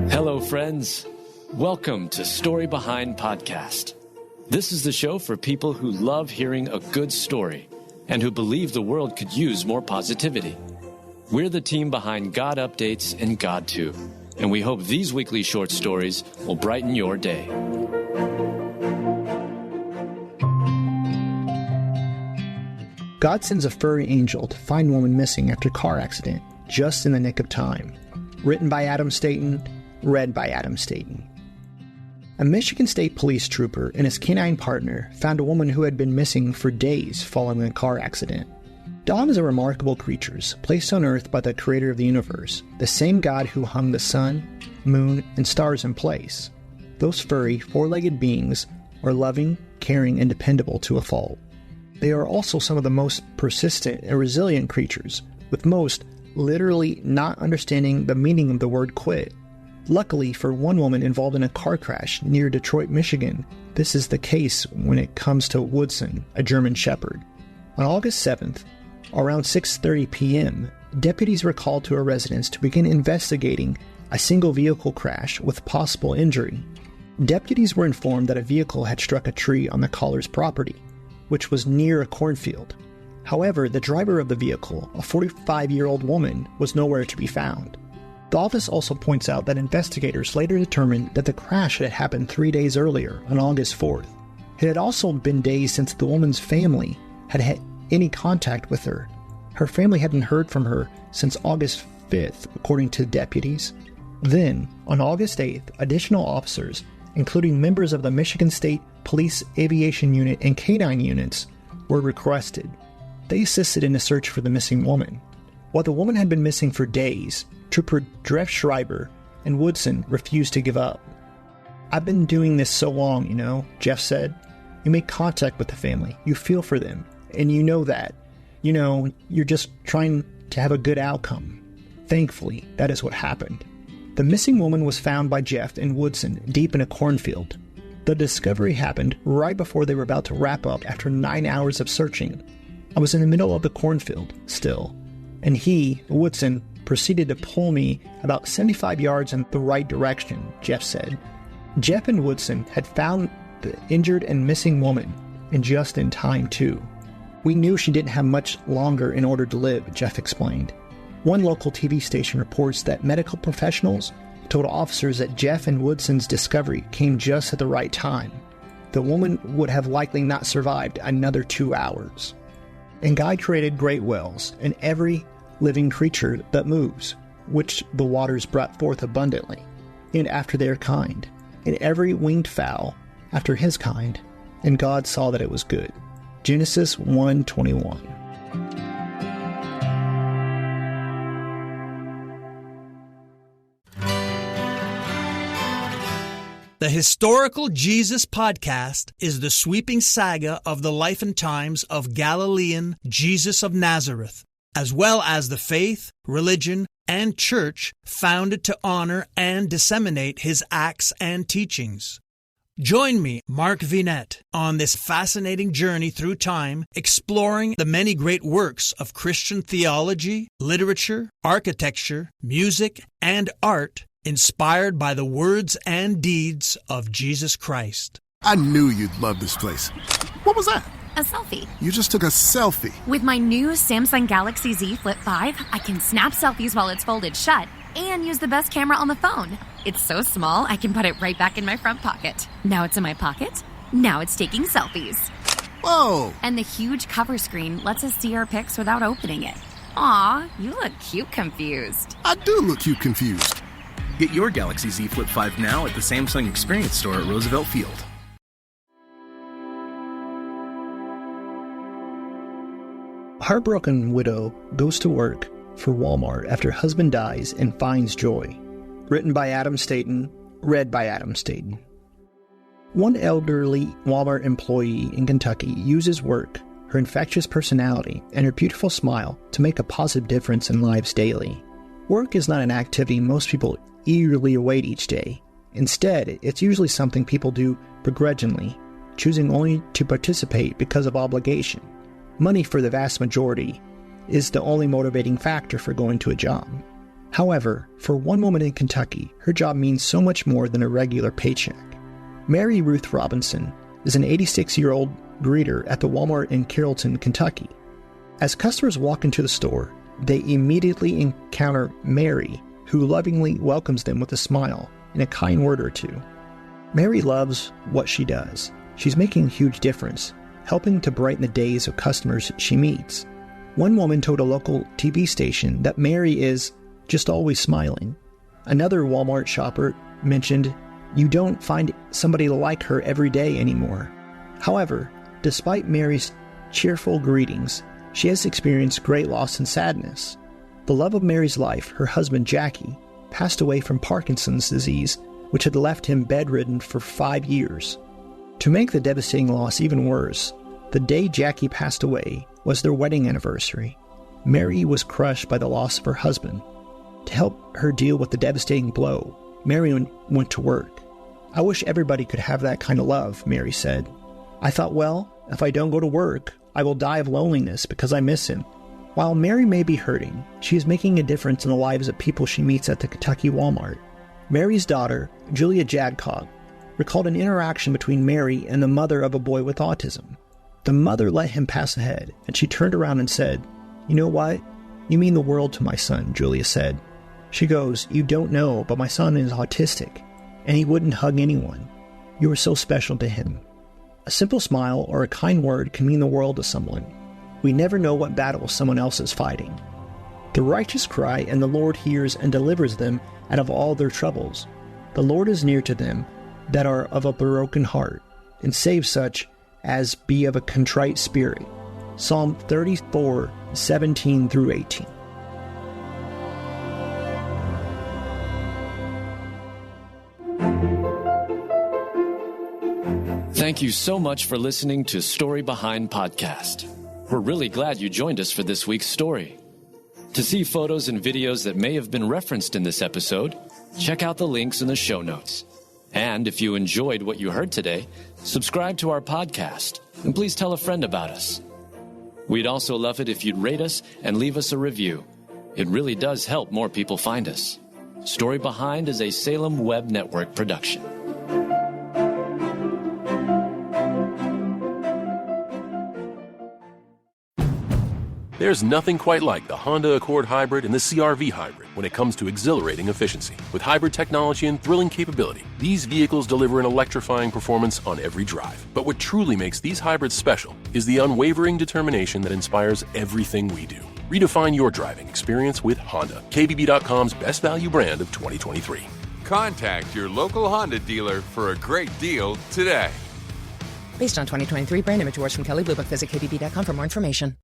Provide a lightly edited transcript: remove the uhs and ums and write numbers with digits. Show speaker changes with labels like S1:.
S1: Hello, friends. Welcome to Story Behind Podcast. This is the show for people who love hearing a good story and who believe the world could use more positivity. We're the team behind GodUpdates and God2, and we hope these weekly short stories will brighten your day.
S2: God sends a furry angel to find woman missing after car accident, just in the nick of time. Written by Adam Staten, read by Adam Staten. A Michigan State police trooper and his canine partner found a woman who had been missing for days following a car accident. Dogs are remarkable creatures, placed on Earth by the creator of the universe, the same God who hung the sun, moon, and stars in place. Those furry, four-legged beings are loving, caring, and dependable to a fault. They are also some of the most persistent and resilient creatures, with most literally not understanding the meaning of the word quit. Luckily for one woman involved in a car crash near Detroit, Michigan, this is the case when it comes to Woodson, a German Shepherd. On August 7th, around 6:30 p.m., deputies were called to a residence to begin investigating a single vehicle crash with possible injury. Deputies were informed that a vehicle had struck a tree on the caller's property, which was near a cornfield. However, the driver of the vehicle, a 45-year-old woman, was nowhere to be found. The office also points out that investigators later determined that the crash had happened 3 days earlier, on August 4th. It had also been days since the woman's family had had any contact with her. Her family hadn't heard from her since August 5th, according to deputies. Then, on August 8th, additional officers, including members of the Michigan State Police Aviation Unit and Canine units, were requested. They assisted in the search for the missing woman. While the woman had been missing for days, Trooper Dreff Schreiber and Woodson refused to give up. "I've been doing this so long, Jeff said. You make contact with the family, you feel for them, and you know that. You're just trying to have a good outcome. Thankfully, that is what happened." The missing woman was found by Jeff and Woodson deep in a cornfield. The discovery happened right before they were about to wrap up after 9 hours of searching. "I was in the middle of the cornfield, still, and Woodson, proceeded to pull me about 75 yards in the right direction," Jeff said. Jeff and Woodson had found the injured and missing woman, and just in time, too. "We knew she didn't have much longer in order to live," Jeff explained. One local TV station reports that medical professionals told officers that Jeff and Woodson's discovery came just at the right time. The woman would have likely not survived another 2 hours. "And God created great whales, and every living creature that moves, which the waters brought forth abundantly, and after their kind, and every winged fowl after his kind, and God saw that it was good." Genesis 1:21.
S3: The Historical Jesus Podcast is the sweeping saga of the life and times of Galilean Jesus of Nazareth, as well as the faith, religion, and church founded to honor and disseminate his acts and teachings. Join me, Mark Vinette, on this fascinating journey through time, exploring the many great works of Christian theology, literature, architecture, music, and art inspired by the words and deeds of Jesus Christ.
S4: I knew you'd love this place. What was that?
S5: A selfie.
S4: You just took a selfie.
S5: With my new Samsung Galaxy Z Flip 5, I can snap selfies while it's folded shut and use the best camera on the phone. It's so small, I can put it right back in my front pocket. Now it's in my pocket. Now it's taking selfies.
S4: Whoa!
S5: And the huge cover screen lets us see our pics without opening it. Aw, you look cute confused.
S4: I do look cute confused.
S6: Get your Galaxy Z Flip 5 now at the Samsung Experience Store at Roosevelt Field.
S2: Heartbroken widow goes to work for Walmart after husband dies and finds joy. Written by Adam Staten, read by Adam Staten. One elderly Walmart employee in Kentucky uses work, her infectious personality, and her beautiful smile to make a positive difference in lives daily. Work is not an activity most people eagerly await each day. Instead, it's usually something people do begrudgingly, choosing only to participate because of obligation. Money, for the vast majority, is the only motivating factor for going to a job. However, for one woman in Kentucky, her job means so much more than a regular paycheck. Mary Ruth Robinson is an 86-year-old greeter at the Walmart in Carrollton, Kentucky. As customers walk into the store, they immediately encounter Mary, who lovingly welcomes them with a smile and a kind word or two. Mary loves what she does. She's making a huge difference, helping to brighten the days of customers she meets. One woman told a local TV station that Mary is just always smiling. Another Walmart shopper mentioned, "You don't find somebody like her every day anymore." However, despite Mary's cheerful greetings, she has experienced great loss and sadness. The love of Mary's life, her husband Jackie, passed away from Parkinson's disease, which had left him bedridden for 5 years. To make the devastating loss even worse, the day Jackie passed away was their wedding anniversary. Mary was crushed by the loss of her husband. To help her deal with the devastating blow, Mary went to work. "I wish everybody could have that kind of love," Mary said. "I thought, well, if I don't go to work, I will die of loneliness because I miss him." While Mary may be hurting, she is making a difference in the lives of people she meets at the Kentucky Walmart. Mary's daughter, Julia Jadcock, recalled an interaction between Mary and the mother of a boy with autism. The mother let him pass ahead, and she turned around and said, "You know what? You mean the world to my son," Julia said. She goes, "You don't know, but my son is autistic, and he wouldn't hug anyone. You are so special to him." A simple smile or a kind word can mean the world to someone. We never know what battle someone else is fighting. The righteous cry, and the Lord hears and delivers them out of all their troubles. The Lord is near to them that are of a broken heart, and saves such as be of a contrite spirit. Psalm 34, 17 through 18.
S1: Thank you so much for listening to Story Behind Podcast. We're really glad you joined us for this week's story. To see photos and videos that may have been referenced in this episode, check out the links in the show notes. And if you enjoyed what you heard today, subscribe to our podcast, and please tell a friend about us. We'd also love it if you'd rate us and leave us a review. It really does help more people find us. Story Behind is a Salem Web Network production.
S7: There's nothing quite like the Honda Accord Hybrid and the CR-V Hybrid when it comes to exhilarating efficiency. With hybrid technology and thrilling capability, these vehicles deliver an electrifying performance on every drive. But what truly makes these hybrids special is the unwavering determination that inspires everything we do. Redefine your driving experience with Honda, KBB.com's best value brand of 2023.
S8: Contact your local Honda dealer for a great deal today.
S9: Based on 2023 brand image awards from Kelley Blue Book, visit KBB.com for more information.